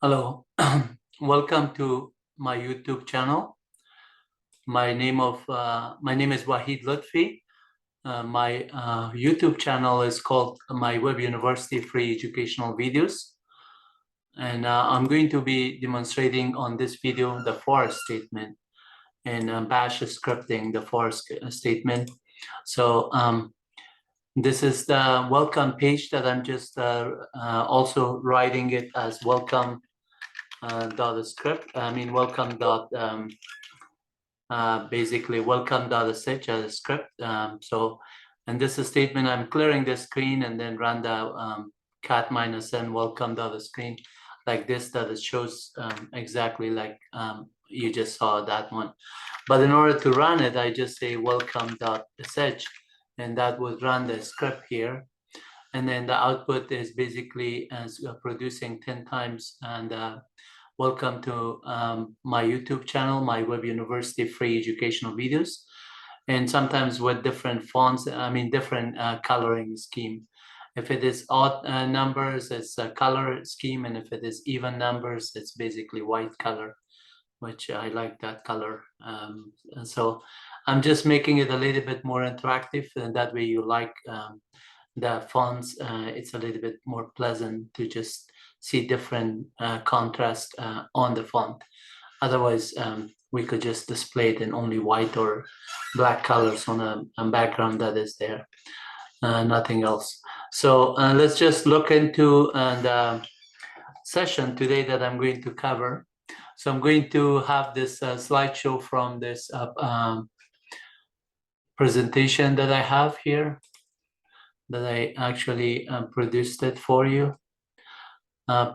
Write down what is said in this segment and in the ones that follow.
Hello, welcome to my YouTube channel. My name is Wahid Lutfi. My YouTube channel is called MyWebUniversity Free Educational Videos, and I'm going to be demonstrating on this video the for statement and Bash scripting the for statement. So this is the welcome page that I'm just also writing it as welcome dot script. I mean welcome dot basically welcome dot sh as a script. And this is statement. I'm clearing the screen and then run the cat minus n welcome dot screen like this, that it shows exactly like you just saw that one. But in order to run it, I just say welcome dot sh, and that would run the script here. And then the output is basically as producing 10 times. And welcome to my YouTube channel, MyWebUniversity Free Educational Videos. And sometimes with different fonts, I mean different coloring scheme. If it is odd numbers, it's a color scheme. And if it is even numbers, it's basically white color, which I like that color. And so I'm just making it a little bit more interactive, and that way you like the fonts. It's a little bit more pleasant to just see different contrast on the font. Otherwise, we could just display it in only white or black colors on a background that is there, nothing else. So let's just look into the session today that I'm going to cover. So I'm going to have this slideshow from this presentation that I have here, that I actually produced it for you.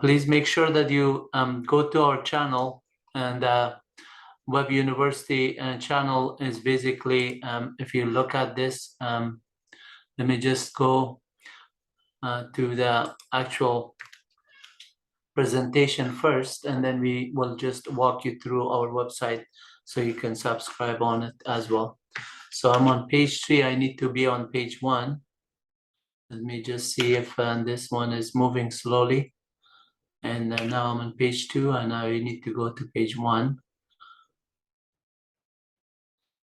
Please make sure that you go to our channel, and Web University channel is basically, if you look at this, let me just go to the actual presentation first, and then we will just walk you through our website so you can subscribe on it as well. So I'm on page 3. I need to be on page 1. Let me just see if this one is moving slowly. And now I'm on page 2, and now you need to go to page 1.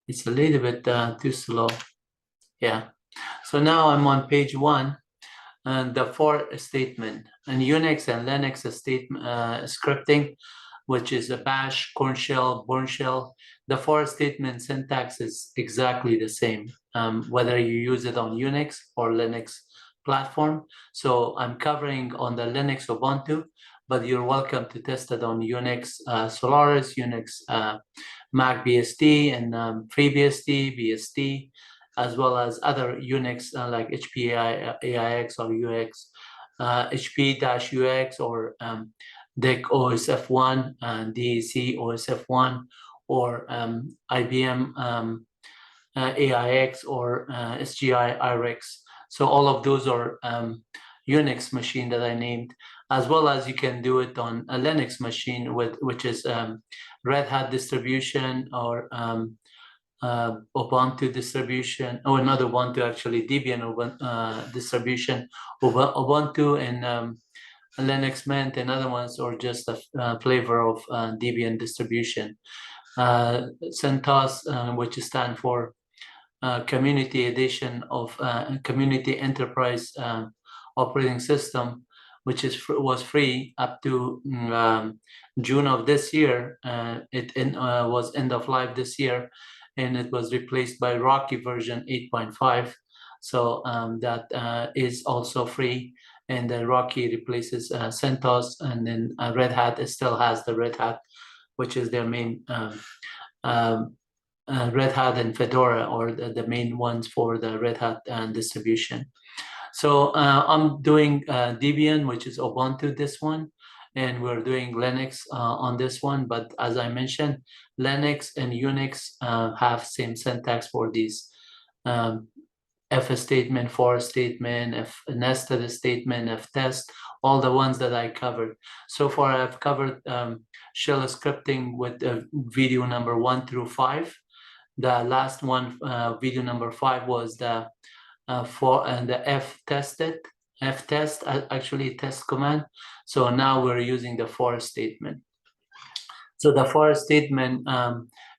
It's a little bit too slow. Yeah. So now I'm on page 1, and the for statement and Unix and Linux scripting, which is a bash, corn shell, bourne shell. The for statement syntax is exactly the same, whether you use it on Unix or Linux platform. So I'm covering on the Linux Ubuntu, but you're welcome to test it on Unix Solaris, Unix Mac BSD, and FreeBSD, BSD, as well as other Unix like HP AIX or UX, HP-UX, or DEC OSF1, and DEC OSF1, or IBM AIX, or SGI IRIX. So all of those are Unix machine that I named, as well as you can do it on a Linux machine, which is Red Hat distribution, or Ubuntu distribution, or another Ubuntu, actually Debian distribution, Ubuntu, and Linux Mint, and other ones, or just a flavor of Debian distribution. CentOS, which stands for Community Edition of Community Enterprise Operating System, which was free up to June of this year. It was end of life this year, and it was replaced by Rocky version 8.5. So that is also free, and Rocky replaces CentOS, and then Red Hat still has the Red Hat, which is their main Red Hat and Fedora, or the main ones for the Red Hat distribution. So I'm doing Debian, which is Ubuntu, this one, and we're doing Linux on this one. But as I mentioned, Linux and Unix have same syntax for these if statement, for statement, if nested statement, if test, all the ones that I covered. So far, I've covered shell scripting with video number 1 through 5. The last one, video number 5, was the for and the F tested, ftest, actually test command. So now we're using the for statement. So the for statement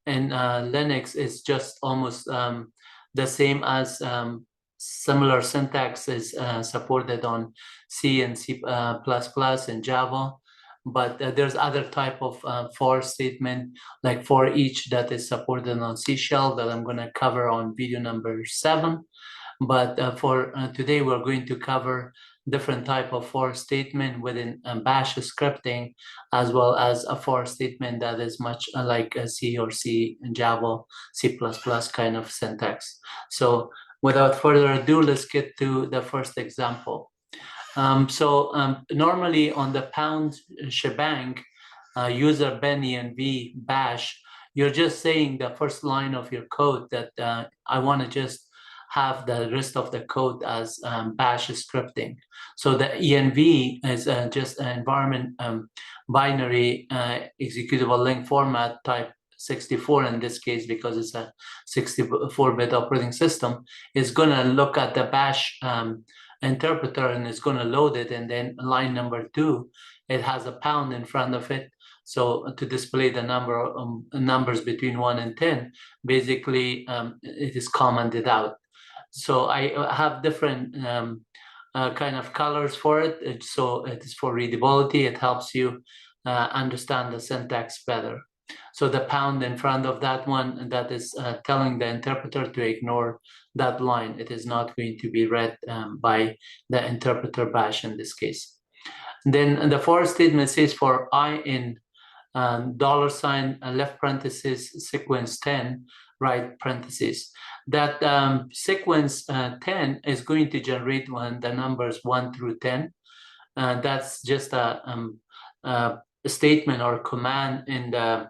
in Linux is just almost the same as similar syntax is supported on C and C++ and Java. But there's other type of for statement, like for each, that is supported on C Shell, that I'm going to cover on video number 7. But for today, we're going to cover different type of for statement within bash scripting, as well as a for statement that is much like a C or C and Java, C++ kind of syntax. So without further ado, let's get to the first example. Normally on the pound shebang, user bin env bash, you're just saying the first line of your code that I want to just have the rest of the code as bash scripting. So the env is just an environment binary executable link format type 64 in this case, because it's a 64-bit operating system, is going to look at the bash interpreter and it's going to load it, and then line number 2, it has a pound in front of it. So to display the numbers between 1 and 10, basically it is commented out. So I have different kind of colors for it. So it is for readability. It helps you understand the syntax better. So the pound in front of that one, that is telling the interpreter to ignore that line. It is not going to be read by the interpreter bash in this case. Then the for statement says for I in $ left parenthesis sequence 10 right parenthesis. That sequence 10 is going to generate the numbers 1 through 10. That's just a statement or command in the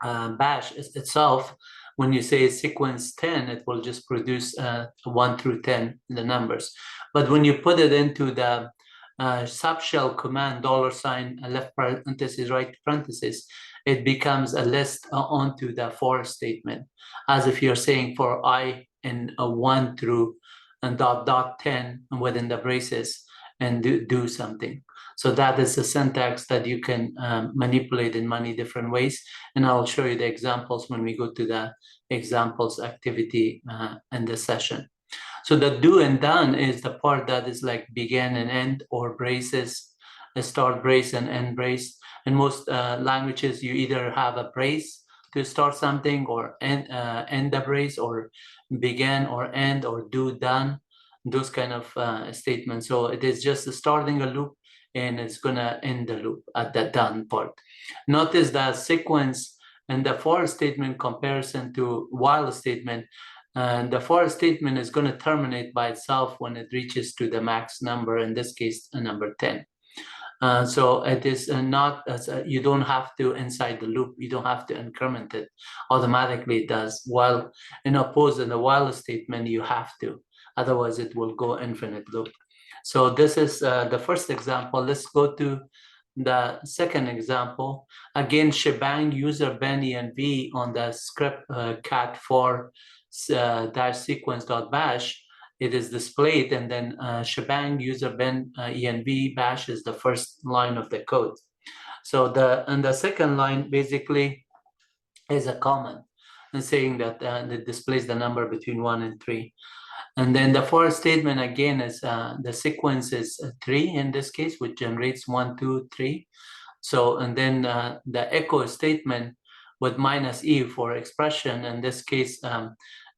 bash itself. When you say sequence 10, it will just produce 1 through 10, the numbers. But when you put it into the subshell command, $ left parenthesis right parenthesis, it becomes a list onto the for statement, as if you're saying for I in 1 through and dot 10 within the braces, and do something. So that is the syntax that you can manipulate in many different ways, and I'll show you the examples when we go to the examples activity in this session. So the do and done is the part that is like begin and end, or braces, a start brace and end brace. In most languages, you either have a brace to start something, or end the brace, or begin or end, or do done, those kind of statements. So it is just starting a loop, and it's gonna end the loop at the done part. Notice that sequence and the for statement comparison to while statement. And the for statement is going to terminate by itself when it reaches to the max number, in this case, number 10. So it is not, you don't have to inside the loop, you don't have to increment it. Automatically it does. While in oppose in the while statement, you have to, otherwise it will go infinite loop. So this is the first example. Let's go to the second example. Again, shebang user bin env on the script cat for dash sequence.bash, it is displayed, and then shebang user bin env bash is the first line of the code. So the second line basically is a comment and saying that it displays the number between 1 and 3. And then the for statement again is the sequence is 3 in this case, which generates 1, 2, 3. So, and then the echo statement with -e for expression. In this case,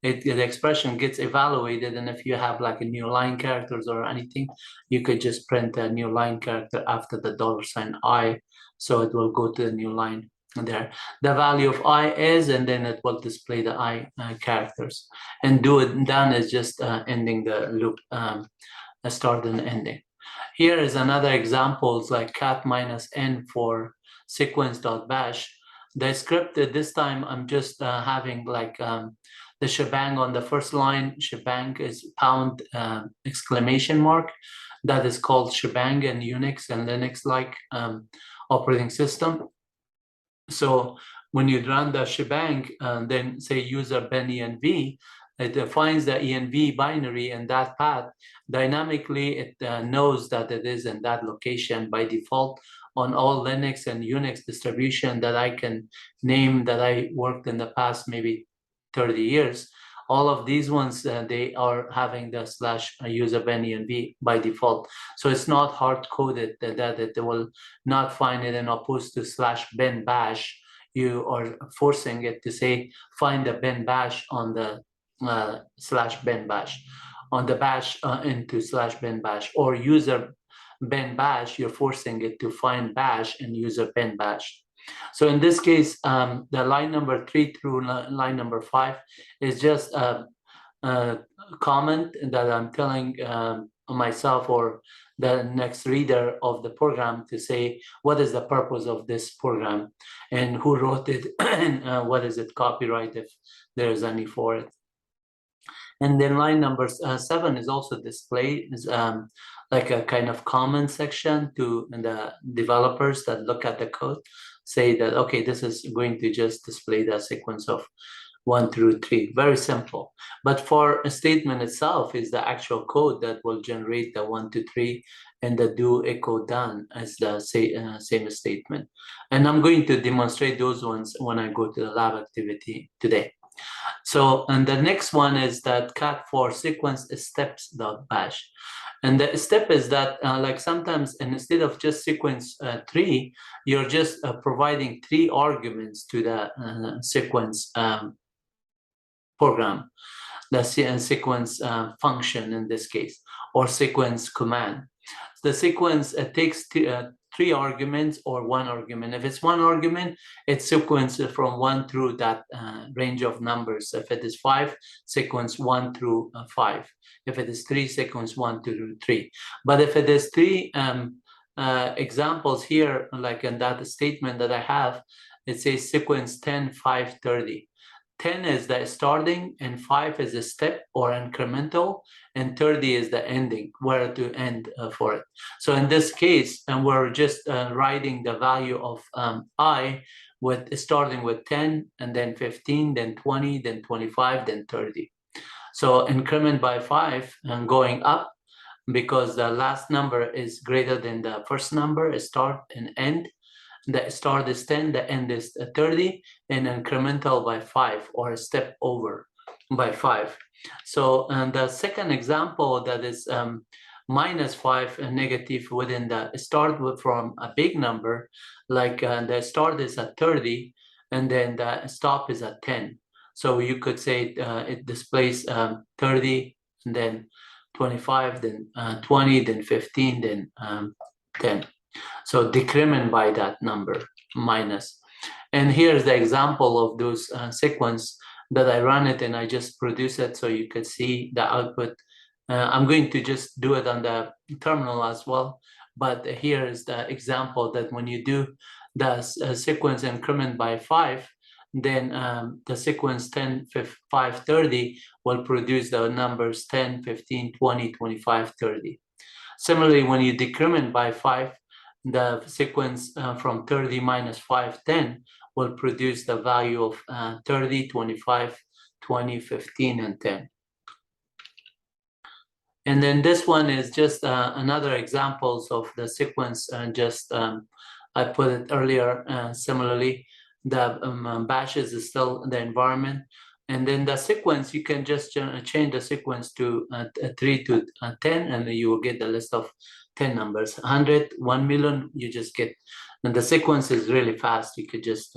the expression gets evaluated, and if you have like a new line characters or anything, you could just print a new line character after the $I, so it will go to the new line there. The value of I is, and then it will display the I characters. And do it done is just ending the loop, start and ending. Here is another examples like cat -n for sequence.bash. The script this time I'm just having like the shebang on the first line. Shebang is pound exclamation mark. That is called shebang in Unix and Linux like operating system. So when you run the shebang, then say user bin env, it defines the env binary and that path. Dynamically, it knows that it is in that location by default on all Linux and Unix distribution that I can name that I worked in the past maybe 30 years. All of these ones, they are having the /user bin env by default. So it's not hard-coded that it will not find it, and opposed to /bin bash, you are forcing it to say, find the bin bash on the /bin bash, on the bash into /bin bash, or user bin bash, you're forcing it to find bash and user bin bash. So in this case, the line number 3 through line number 5 is just a comment that I'm telling myself or the next reader of the program to say, what is the purpose of this program and who wrote it and what is it copyright if there's any for it. And then line number 7 is also displayed as like a kind of comment section to the developers that look at the code, say that, okay, this is going to just display the sequence of 1 through 3. Very simple. But for a statement itself is the actual code that will generate the 1 to 3 and the do echo done as the same statement. And I'm going to demonstrate those ones when I go to the lab activity today. So, and the next one is that cat for sequence steps.bash. And the step is that like sometimes instead of just sequence 3, you're just providing 3 arguments to the sequence program, the sequence function in this case, or sequence command. The sequence takes 3 arguments or 1 argument. If it's 1 argument, it's sequenced from 1 through that range of numbers. If it is 5, sequence 1 through 5. If it is 3, sequence 1 through 3. But if it is 3 examples here, like in that statement that I have, it says sequence 10, 5, 30. 10 is the starting, and 5 is a step or incremental, and 30 is the ending, where to end for it. So in this case, and we're just writing the value of I with starting with 10, and then 15, then 20, then 25, then 30. So increment by 5 and going up, because the last number is greater than the first number, start and end. The start is 10, the end is 30, and incremental by 5, or a step over by 5. So, and the second example that is -5 and negative within the start from a big number, like the start is at 30, and then the stop is at 10. So you could say it displays 30, and then 25, then 20, then 15, then 10. So decrement by that number, minus. And here's the example of those sequence that I run it and I just produce it so you could see the output. I'm going to just do it on the terminal as well. But here is the example that when you do the sequence increment by 5, then the sequence 10, 5, 30 will produce the numbers 10, 15, 20, 25, 30. Similarly, when you decrement by 5, the sequence from 30 minus 5, 10 will produce the value of 30, 25, 20, 15, and 10. And then this one is just another examples of the sequence, just I put it earlier. Similarly, the bash is still the environment. And then the sequence, you can just change the sequence to 3 to 10, and you will get the list of 10 numbers. 100, 1 million, you just get, and the sequence is really fast. You could just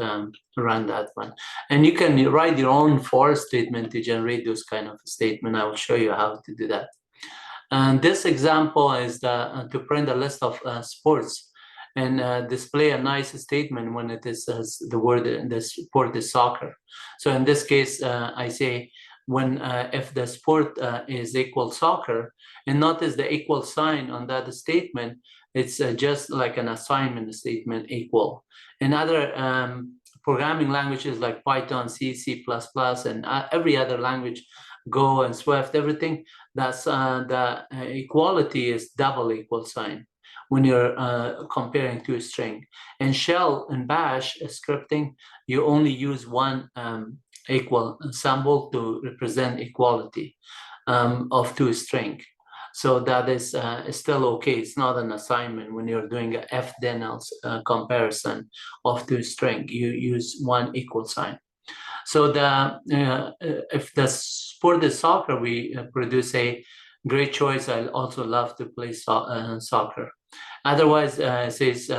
run that one. And you can write your own for statement to generate those kind of statement. I will show you how to do that. And this example is to print a list of sports and display a nice statement when it is the word, the sport is soccer. So in this case, I say when if the sport is equal soccer, and notice the equal sign on that statement, it's just like an assignment statement equal. In other programming languages like Python, C, C++, and every other language, Go and Swift, everything, that's the equality is double equal sign when you're comparing to a string. In shell and bash scripting, you only use one equal symbol to represent equality of two string. So that is still okay. It's not an assignment when you're doing a f-then comparison of two string. You use one equal sign. So if the sport is soccer, we produce a great choice. I also love to play soccer. Otherwise, it says,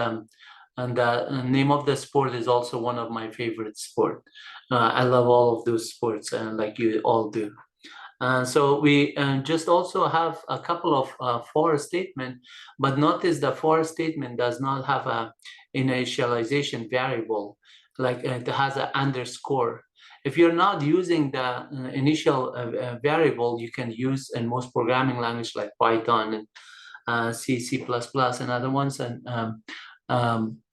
and the name of the sport is also one of my favorite sport. I love all of those sports, like you all do. So we just also have a couple of for statement, but notice the for statement does not have a initialization variable, like it has an underscore. If you're not using the initial variable, you can use in most programming language like Python and C, C++, and other ones, and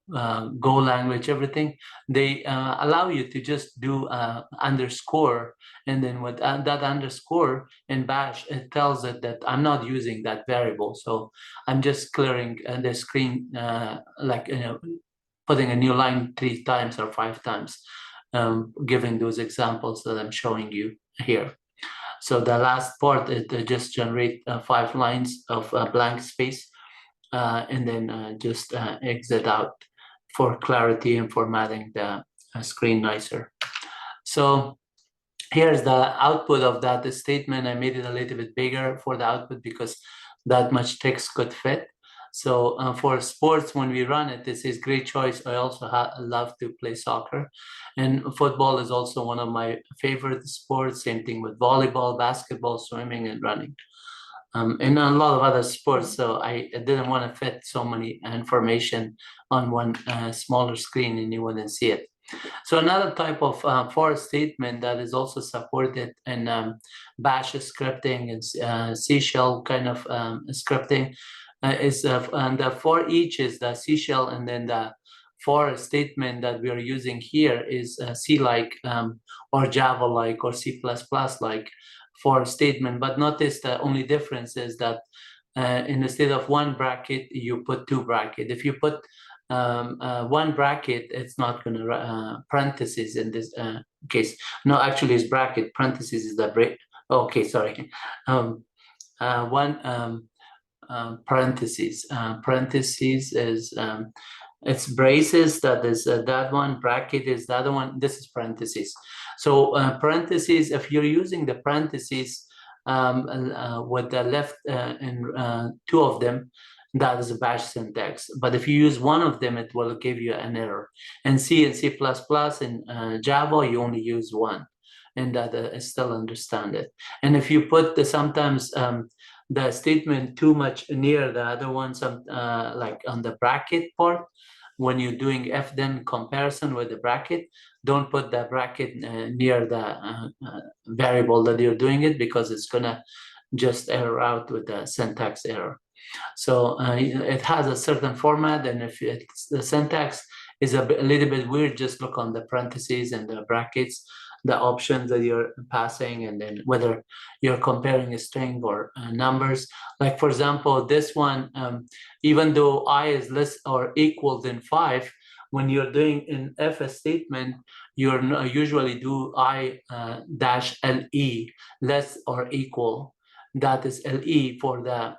Go language, everything, they allow you to just do underscore, and then with that underscore in Bash, it tells it that I'm not using that variable. So I'm just clearing the screen, like, putting a new line 3 times or 5 times, giving those examples that I'm showing you here. So the last part, it just generate 5 lines of blank space, and then just exit out for clarity and formatting the screen nicer. So here's the output of that statement. I made it a little bit bigger for the output because that much text could fit. So for sports, when we run it, this is great choice. I also love to play soccer, and football is also one of my favorite sports. Same thing with volleyball, basketball, swimming, and running. And a lot of other sports, so I didn't want to fit so many information on one smaller screen and you wouldn't see it. So another type of for statement that is also supported in Bash scripting and C shell kind of scripting is and the for each is the C shell, and then the for statement that we are using here is C-like or Java-like or C++-like for statement. But notice the only difference is that instead of 1 bracket, you put 2 bracket. If you put 1 bracket, it's not going to parentheses in this case. No, actually, it's bracket. Parentheses is the break. Okay, sorry. Parentheses. Parentheses is it's braces. That is that one. Bracket is the other one. This is parentheses. So parentheses, if you're using the parentheses with the left and 2 of them, that is a Bash syntax. But if you use one of them, it will give you an error. And C and C++ and Java, you only use one, and that I still understand it. And if you put sometimes the statement too much near the other one, like on the bracket part, when you're doing f-then comparison with the bracket, don't put the bracket near the variable that you're doing it, because it's gonna just error out with the syntax error. So it has a certain format, and if the syntax is a little bit weird, just look on the parentheses and the brackets, the options that you're passing, and then whether you're comparing a string or numbers. Like for example, this one, even though I is less or equal than 5, when you're doing an if statement, you're usually do I dash LE, less or equal. That is LE for the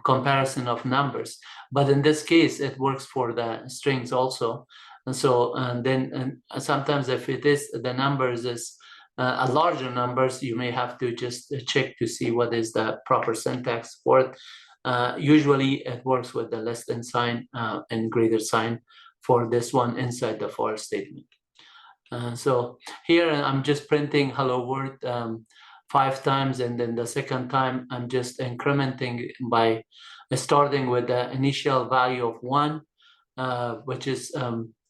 comparison of numbers. But in this case, it works for the strings also. And so then sometimes if it is the numbers is a larger numbers, you may have to just check to see what is the proper syntax for it. Usually it works with the less than sign and greater sign for this one inside the for statement. So here I'm just printing hello world 5 times, and then the second time I'm just incrementing by starting with the initial value of 1, which is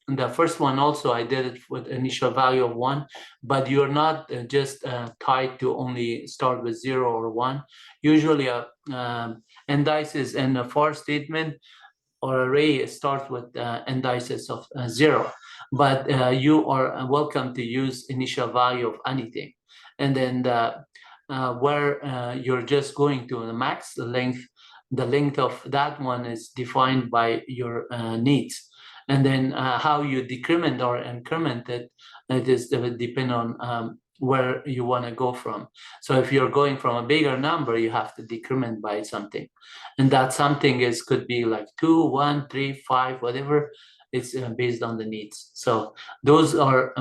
the first one also I did it with initial value of 1, but you're not just tied to only start with 0 or 1. Usually indices in a for statement or array starts with indices of 0, but you are welcome to use initial value of anything. And then where you're just going to the max length, the length of that one is defined by your needs. And then how you decrement or increment it It is depend on where you want to go from. So if you're going from a bigger number, you have to decrement by something, and that something could be like 2, 1, 3, 5, whatever. It's based on the needs. So those are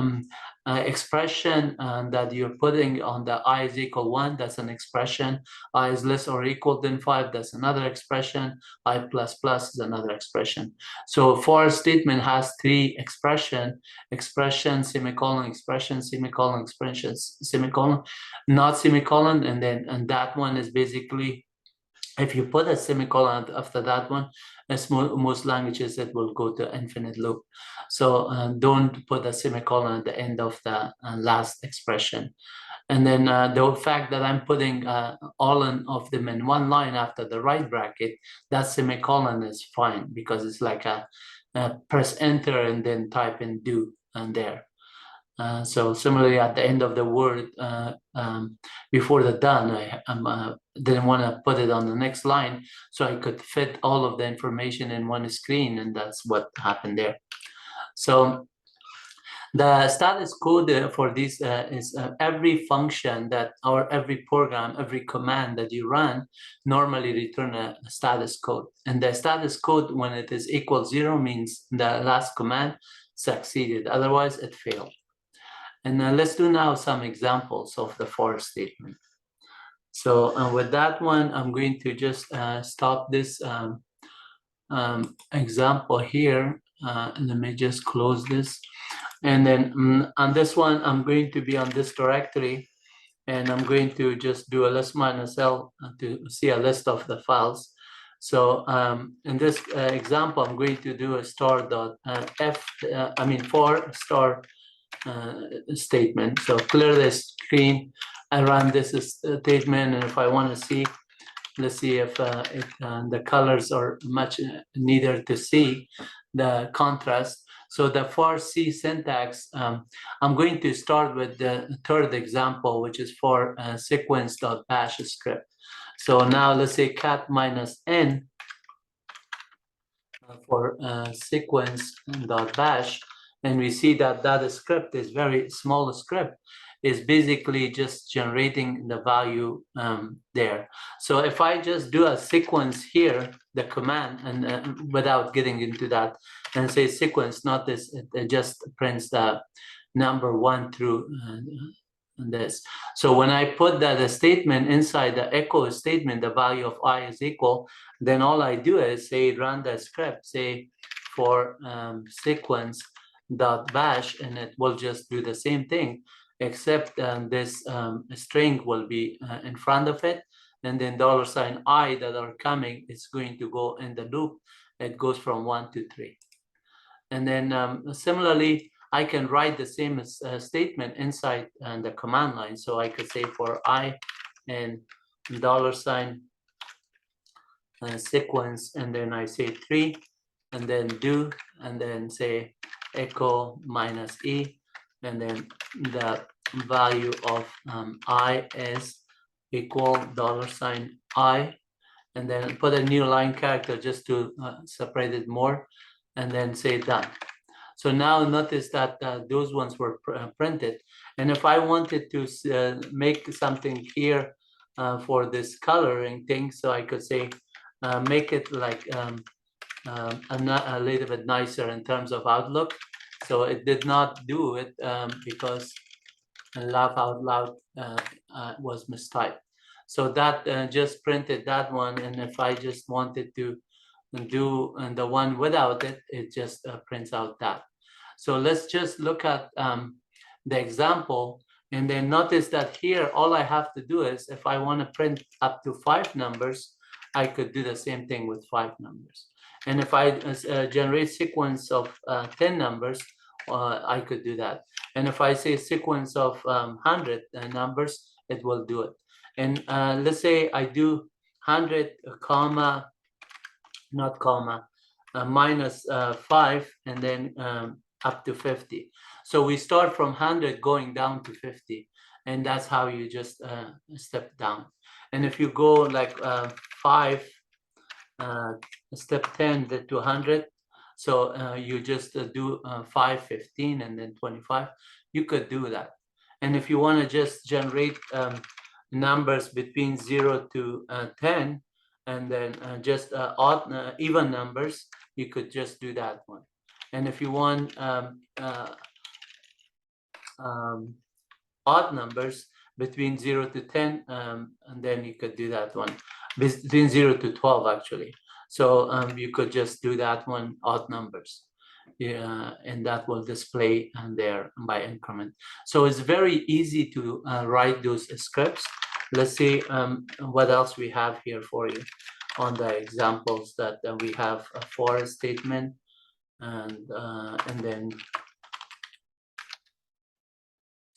expression that you're putting on the I is equal 1. That's an expression. I is less or equal than 5. That's another expression. I plus plus is another expression. So for statement has 3 expression, semicolon, expression, semicolon, expression, semicolon, not semicolon, and that one is basically, if you put a semicolon after that one, as most languages, it will go to infinite loop. So don't put a semicolon at the end of the last expression. And then the fact that I'm putting all of them in one line after the right bracket, that semicolon is fine, because it's like a press enter and then type in do and there. So similarly, at the end of the word, before the done, I didn't want to put it on the next line, so I could fit all of the information in one screen, and that's what happened there. So the status code for this is every function that, or every program, every command that you run normally return a status code. And the status code, when it is equal 0, means the last command succeeded, otherwise it failed. And let's do now some examples of the for statement. So with that one, I'm going to just stop this example here. Let me just close this. And then on this one, I'm going to be on this directory, and I'm going to just do a list minus L to see a list of the files. So in this example, I'm going to do a for star statement. So clear the screen, I run this statement, and if I want to see, let's see if the colors are much neither to see the contrast. So the Farsi syntax, I'm going to start with the third example, which is for sequence.bash script. So now let's say cat minus n for sequence.bash, and we see that that script is very small script, is basically just generating the value there. So if I just do a sequence here, the command, and without getting into that, and say sequence, not this, it just prints the number 1 through this. So when I put that statement inside the echo statement, the value of I is equal, then all I do is say run the script, say for sequence.bash, and it will just do the same thing, except this string will be in front of it, and then $I that are coming is going to go in the loop. It goes from 1 to 3. And then similarly, I can write the same statement inside the command line. So I could say for I and $sequence, and then I say 3, and then do, and then say echo minus E, and then the value of I is equal $I, and then put a new line character just to separate it more, and then say done. So now notice that those ones were printed. And if I wanted to make something here for this coloring thing, so I could say make it like a little bit nicer in terms of outlook. So it did not do it because laugh out loud was mistyped. So that just printed that one. And if I just wanted to do the one without it, it just prints out that. So let's just look at the example, and then notice that here all I have to do is, if I want to print up to 5 numbers, I could do the same thing with 5 numbers. And if I generate sequence of 10 numbers, I could do that. And if I say sequence of 100 numbers, it will do it. And let's say I do 100 comma, not comma, minus 5, and then up to 50. So we start from 100 going down to 50, and that's how you just step down. And if you go like 5, step 10 to 100, So you just do 5, 15, and then 25. You could do that. And if you want to just generate numbers between 0 to 10, and then just odd, even numbers, you could just do that one. And if you want odd numbers between 0 to 10, and then you could do that one between 0 to 12 actually. So you could just do that one, odd numbers. Yeah, and that will display there by increment. So it's very easy to write those scripts. Let's see what else we have here for you on the examples that we have a for statement, and then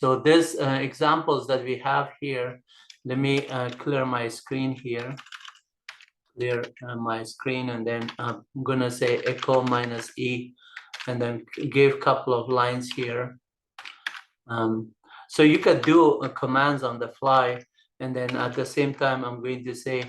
so this examples that we have here. Let me clear my screen here. Clear my screen, and then I'm gonna say echo minus e, and then give a couple of lines here. So you could do commands on the fly, and then at the same time I'm going to say,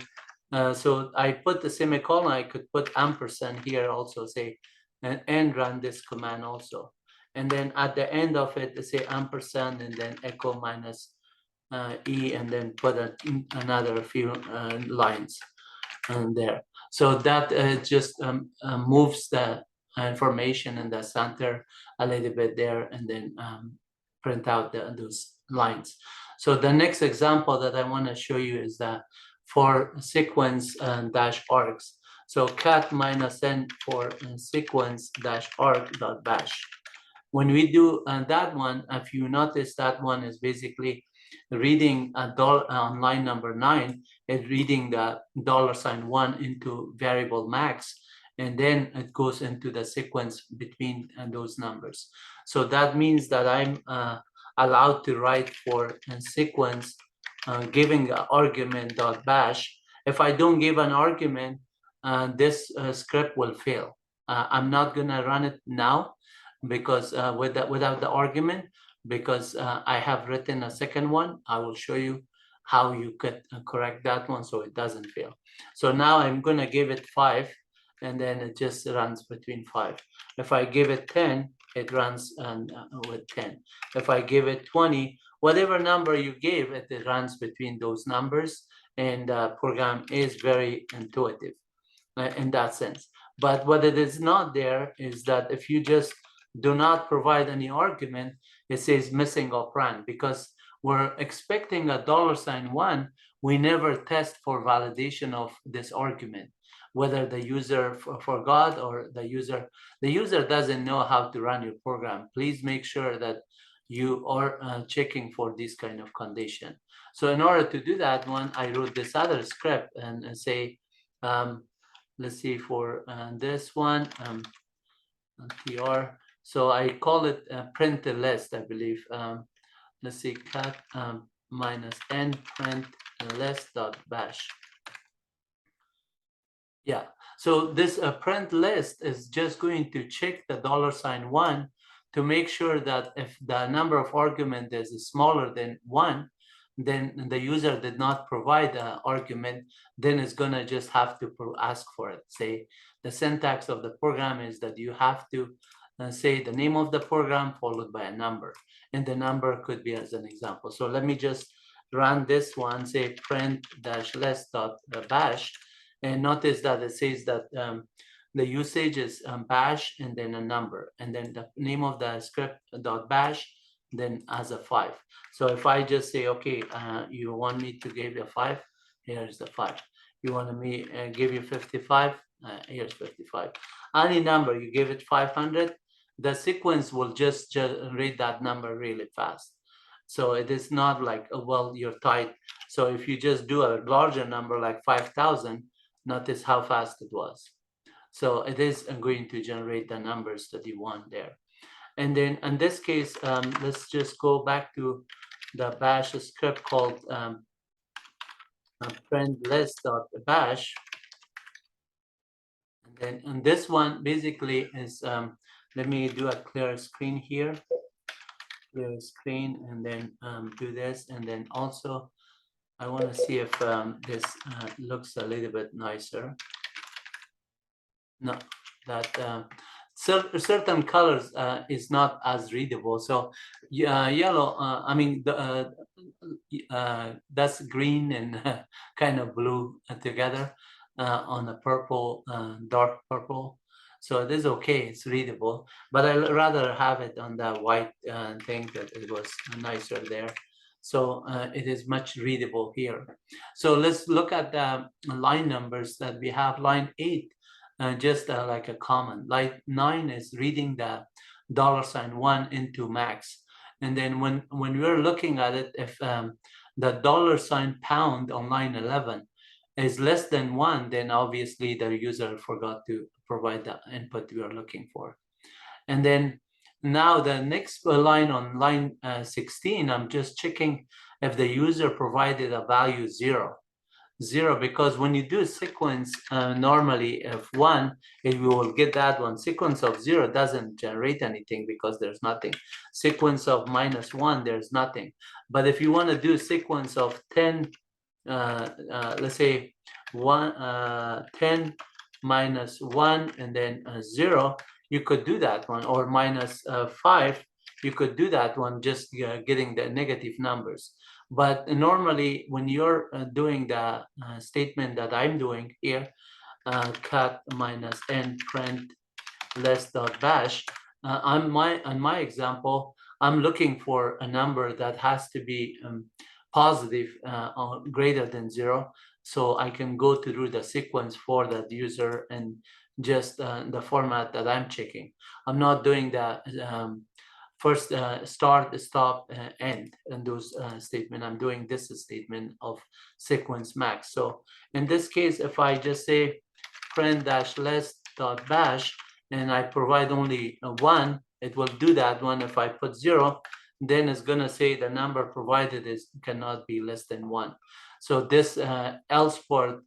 so I put the semicolon, I could put ampersand here also, say, and run this command also. And then at the end of it, say ampersand, and then echo minus e, and then put another few lines there. So that just moves the information in the center a little bit there, and then print out those lines. So the next example that I want to show you is that for sequence dash args. So cat minus n for sequence dash arg dot bash. When we do that one, if you notice, that one is basically reading on line number 9, is reading the $1 into variable max, and then it goes into the sequence between those numbers. So that means that I'm allowed to write for a sequence giving an argument dot bash. If I don't give an argument, this script will fail. I'm not gonna run it now, because without the argument, because I have written a second one. I will show you how you could correct that one so it doesn't fail. So now I'm gonna give it 5, and then it just runs between 5. If I give it 10, it runs with 10. If I give it 20, whatever number you gave it, it runs between those numbers, and the program is very intuitive in that sense. But what it is not there is that if you just do not provide any argument, it says missing operand, because we're expecting a $1. We never test for validation of this argument, whether the user forgot or the user doesn't know how to run your program. Please make sure that you are checking for this kind of condition. So in order to do that one, I wrote this other script and say, let's see, for this one, tr. So I call it print list, I believe. Let's see, cat minus n print list dot bash. Yeah, so this print list is just going to check the $1 to make sure that if the number of argument is smaller than 1, then the user did not provide an argument, then it's gonna just have to ask for it. Say the syntax of the program is that you have to say the name of the program followed by a number, and the number could be as an example. So let me just run this one, say print dash list dot bash, and notice that it says that the usage is bash and then a number, and then the name of the script dot bash then as a 5. So if I just say, okay, you want me to give you a 5, here's the 5. You want me give you 55, here's 55. Any number, you give it 500, the sequence will just generate that number really fast. So it is not like, oh, well, you're tight. So if you just do a larger number like 5,000, notice how fast it was. So it is going to generate the numbers that you want there. And then in this case, let's just go back to the bash script called print list.bash. And then on this one, basically is, let me do a clear screen here. Clear screen, and then do this. And then also, I want to see if this looks a little bit nicer. No, that certain colors is not as readable. So yellow, I mean, that's green and kind of blue together on a purple, dark purple. So it is okay, it's readable, but I'd rather have it on the white thing that it was nicer there. So it is much readable here. So let's look at the line numbers that we have. Line 8, just like a comment. Line 9 is reading the $1 into max. And then when we're looking at it, if the $pound on line 11 is less than 1, then obviously the user forgot to provide the input we are looking for. And then now the next line on line 16, I'm just checking if the user provided a value 0, because when you do a sequence, normally if 1, if we will get that one. Sequence of 0 doesn't generate anything because there's nothing. Sequence of -1, there's nothing. But if you want to do a sequence of 10, let's say 10 minus 1 and then 0, you could do that one, or minus 5, you could do that one, just getting the negative numbers. But normally when you're doing the statement that I'm doing here, cat minus n print less dot bash, on my example, I'm looking for a number that has to be positive or greater than 0, so I can go through the sequence for that user and just the format that I'm checking. I'm not doing the first start, stop, end, and those statement. I'm doing this statement of sequence max. So in this case, if I just say print dash less dot bash and I provide only 1, it will do that one. If I put 0, then it's gonna say the number provided cannot be less than 1. So this else part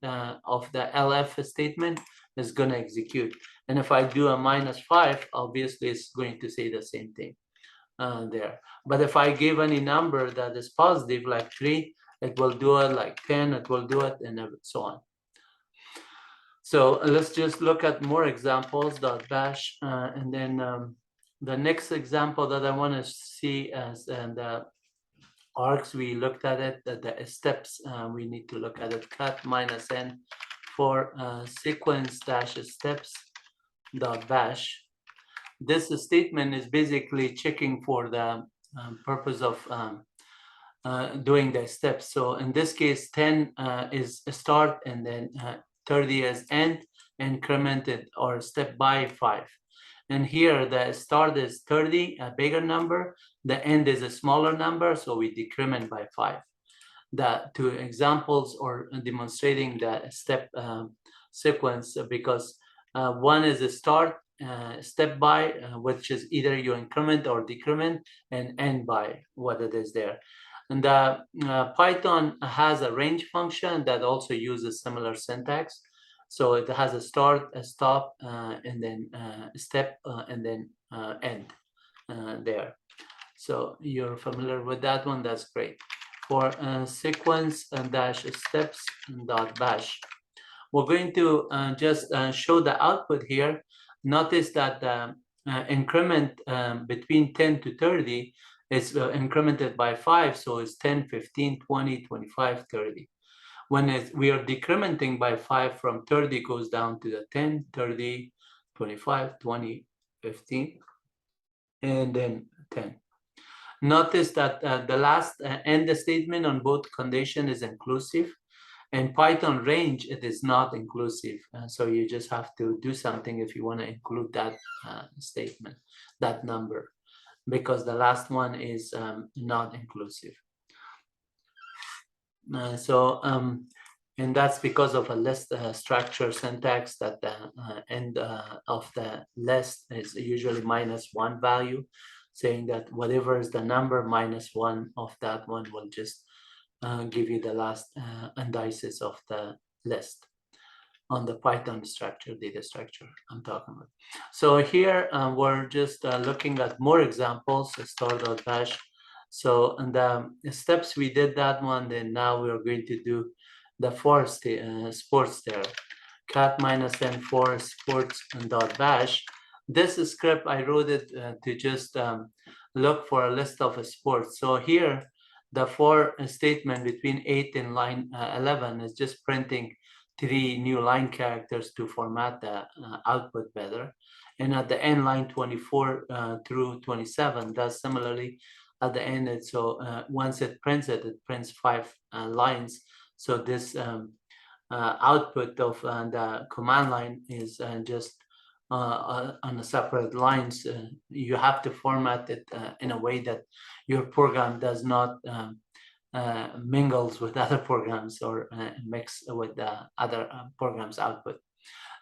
of the LF statement is gonna execute. And if I do a -5, obviously it's going to say the same thing there. But if I give any number that is positive, like 3, it will do it, like 10, it will do it, and so on. So let's just look at more examples, .bash, and then the next example that I want to see as the args, we looked at it, the steps, we need to look at it, cat minus n for sequence dash steps .bash. This statement is basically checking for the purpose of doing the steps. So in this case, 10 is a start, and then 30 is end, incremented or step by 5. And here the start is 30, a bigger number. The end is a smaller number, so we decrement by 5. The two examples or demonstrating the step sequence, because 1 is a start, step by, which is either you increment or decrement, and end by what it is there. And the Python has a range function that also uses similar syntax. So it has a start, a stop, and then step, and then end there. So you're familiar with that one, that's great. For sequence dash steps dot bash, we're going to just show the output here. Notice that the increment between 10 to 30 is incremented by 5, so it's 10, 15, 20, 25, 30. When we are decrementing by 5, from 30 goes down to the 10, 30, 25, 20, 15, and then 10. Notice that the last end statement on both condition is inclusive. In Python range, it is not inclusive. So you just have to do something if you want to include that statement, that number, because the last one is not inclusive. And that's because of a list structure syntax, that the end of the list is usually -1 value, saying that whatever is the number -1 of that one will just give you the last indices of the list on the Python structure, data structure I'm talking about. So here we're just looking at more examples, store.bash. So in the steps we did that one, then now we're going to do the sports there. Cat minus n for sports and dot bash. this script, I wrote it to just look for a list of sports. So here, the for statement between 8 and line 11 is just printing 3 new line characters to format the output better. And at the end, line 24 through 27 does similarly at the end. So once it prints 5 lines. So this output of the command line is just on a separate lines. You have to format it in a way that your program does not mingles with other programs or mix with the other programs output.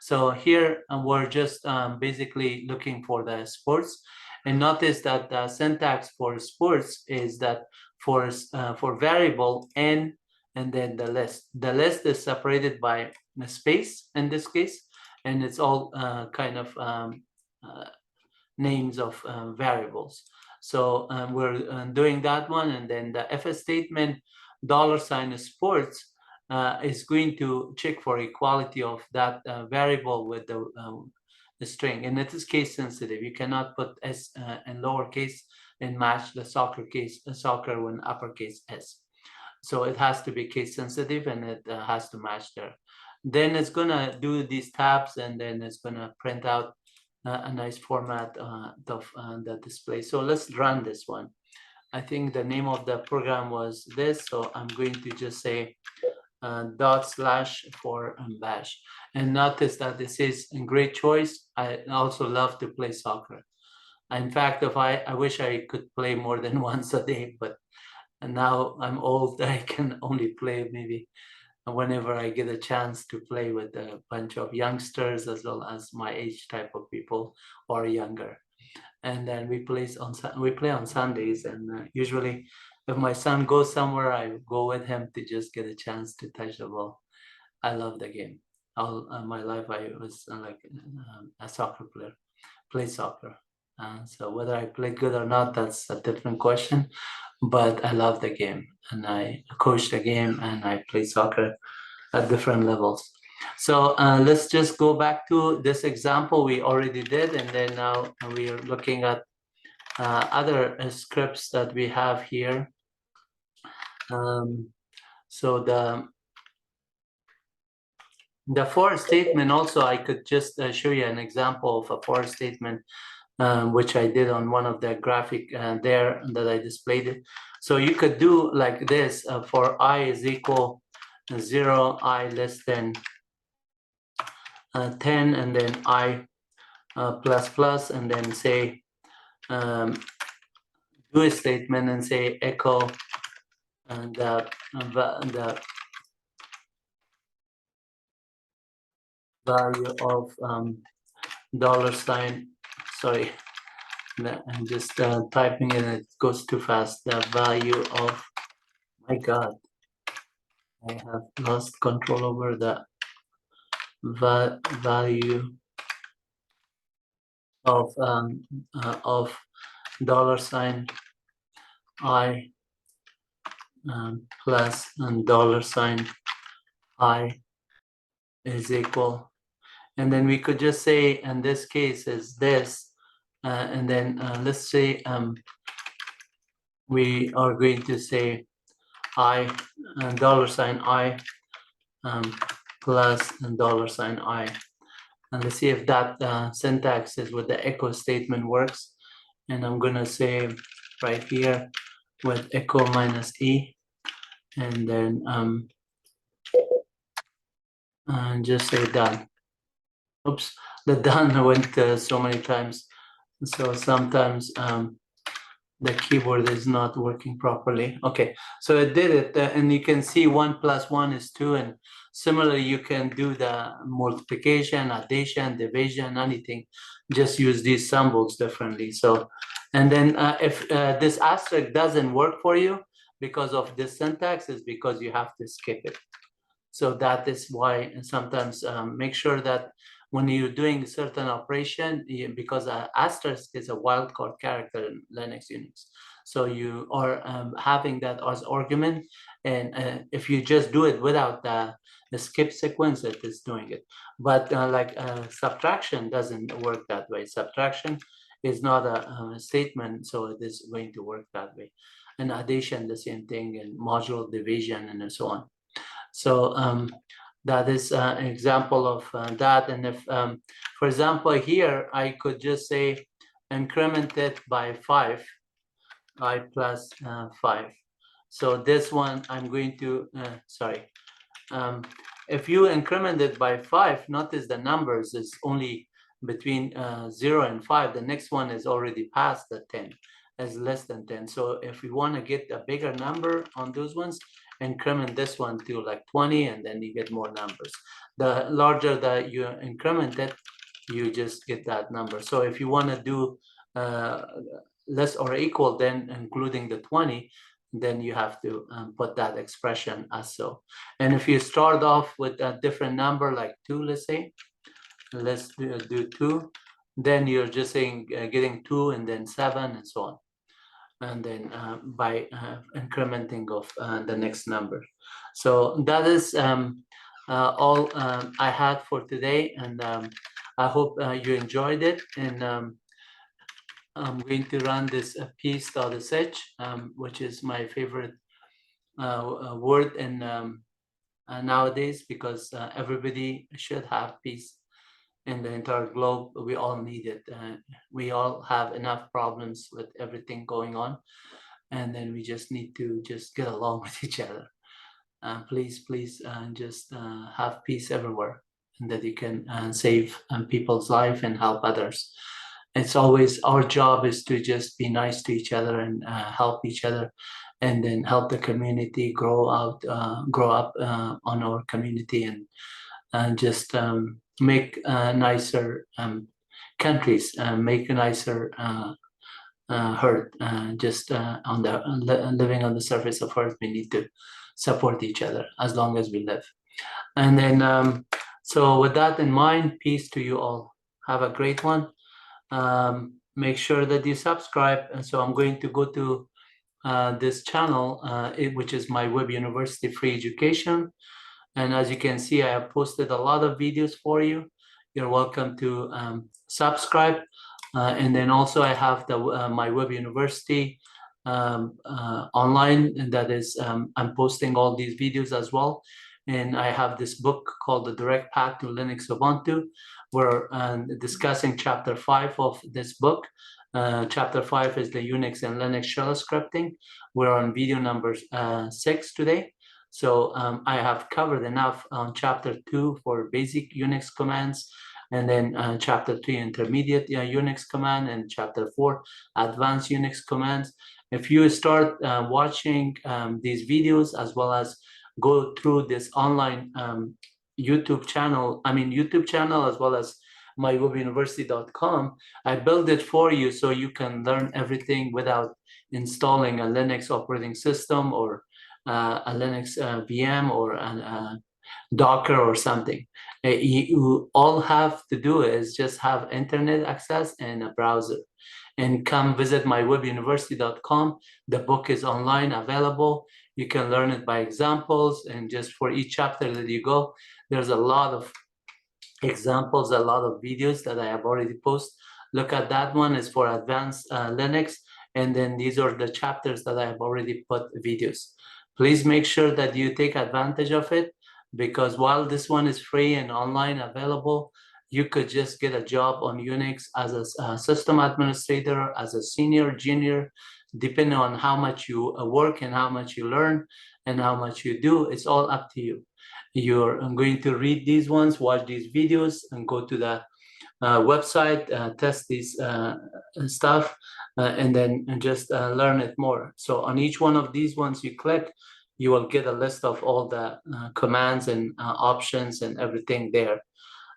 So here we're just basically looking for the sports, and notice that the syntax for sports is that for variable n and then the list. The list is separated by a space in this case, and it's all kind of names of variables. So we're doing that one, and then the if statement $sports is going to check for equality of that variable with the string, and it is case sensitive. You cannot put s in lowercase and match the soccer when uppercase s. So it has to be case sensitive, and it has to match there. Then it's gonna do these tabs, and then it's gonna print out a nice format of the display. So let's run this one. I think the name of the program was this, so I'm going to just say / for bash. And notice that this is a great choice. I also love to play soccer. In fact, if I wish I could play more than once a day, but now I'm old, I can only play maybe whenever I get a chance to play with a bunch of youngsters as well as my age type of people or younger. And then we play on Sundays, and usually if my son goes somewhere, I go with him to just get a chance to touch the ball. I love the game. All my life I was like a soccer player, play soccer. So whether I play good or not, that's a different question. But I love the game, and I coach the game, and I play soccer at different levels. So let's just go back to this example we already did, and then now we are looking at other scripts that we have here. So the for statement also, I could just show you an example of a for statement, which I did on one of the graphic there that I displayed it. So you could do like this for I is equal 0, I less than 10, and then I plus plus, and then say do a statement and say echo and the value of $. Sorry, I'm just typing in, it goes too fast. The value of, my God, I have lost control over the value of $, I plus and $I is equal, and then we could just say in this case is this, and then let's say we are going to say I $I plus and $I, and let's see if that syntax is with the echo statement works. And I'm gonna say right here with echo minus e, and then and just say done. Oops, the done went so many times, so sometimes the keyboard is not working properly. Okay, so it did it, and you can see 1 plus 1 is 2, and similarly you can do the multiplication, addition, division, anything. Just use these symbols differently. So, and then if this asterisk doesn't work for you because of this syntax, is because you have to skip it. So that is why sometimes make sure that when you're doing certain operation, because asterisk is a wildcard character in Linux Unix. So you are having that as argument, and if you just do it without the skip sequence, it is doing it. But subtraction doesn't work that way. Subtraction is not a statement, so it is going to work that way. And addition, the same thing, and modular division, and so on. So that is an example of that. And if, for example, here I could just say increment it by 5, I plus 5. So this one I'm going to, if you increment it by 5, notice the numbers is only between 0 and 5. The next one is already past the 10, as less than 10. So if we want to get a bigger number on those ones, increment this one to like 20, and then you get more numbers. The larger that you increment it, you just get that number. So if you want to do less or equal, then including the 20, then you have to put that expression as so. And if you start off with a different number, like 2, let's say, let's do 2, then you're just saying getting 2 and then 7 and so on. And then by incrementing of the next number. So that is all I had for today, and I hope you enjoyed it. And I'm going to run this piece.sh, which is my favorite word in nowadays, because everybody should have peace in the entire globe. We all need it. We all have enough problems with everything going on, and then we just need to just get along with each other. Please just have peace everywhere, and that you can save people's life and help others. It's always our job is to just be nice to each other and help each other, and then help the community grow up on our community, and just make nicer countries, make a nicer Earth. Just on the living on the surface of Earth, we need to support each other as long as we live. And then, so with that in mind, peace to you all. Have a great one. Make sure that you subscribe. And so I'm going to go to this channel, which is MyWebUniversity Free Education. And as you can see, I have posted a lot of videos for you. You're welcome to subscribe. And then also I have the MyWebUniversity online, and that is, I'm posting all these videos as well. And I have this book called The Direct Path to Linux Ubuntu. We're discussing chapter 5 of this book. Chapter 5 is the Unix and Linux shell scripting. We're on video number 6 today. So I have covered enough on chapter 2 for basic Unix commands, and then chapter 3 intermediate Unix command, and chapter 4 advanced Unix commands. If you start watching these videos, as well as go through this online YouTube channel as well as MyWebUniversity.com, I built it for you so you can learn everything without installing a Linux operating system or a Linux VM or a Docker or something. You all have to do is just have internet access and a browser, and come visit MyWebUniversity.com. The book is online available. You can learn it by examples, and just for each chapter that you go, there's a lot of examples, a lot of videos that I have already posted. Look at that one, is for advanced Linux, and then these are the chapters that I have already put videos. Please make sure that you take advantage of it, because while this one is free and online available, you could just get a job on Unix as a system administrator, as a senior, junior, depending on how much you work and how much you learn and how much you do. It's all up to you. You're going to read these ones, watch these videos, and go to the website, test these stuff, and then just learn it more. So on each one of these ones you click, you will get a list of all the commands and options and everything there.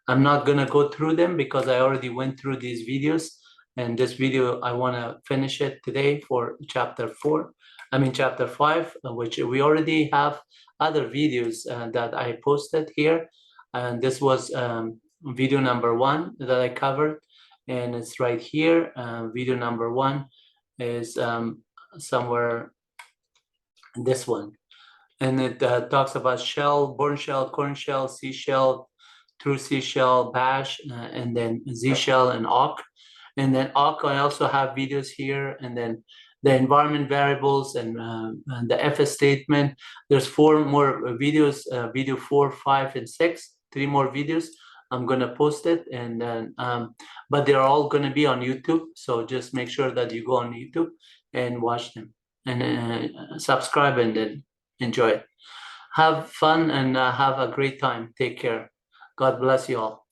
I'm not going to go through them because I already went through these videos, and this video I want to finish it today for chapter 5, which we already have other videos that I posted here, and this was video number 1 that I covered, and it's right here. Video number 1 is somewhere this one. And it talks about shell, Bourne shell, corn shell, C shell, true C shell, bash, and then Z shell and awk. And then awk, I also have videos here, and then the environment variables and the FS statement. There's 4 more videos, video 4, 5, and 6, 3 more videos. I'm gonna post it, and then but they're all gonna be on YouTube. So just make sure that you go on YouTube and watch them, and subscribe, and then enjoy it. Have fun and have a great time. Take care. God bless you all.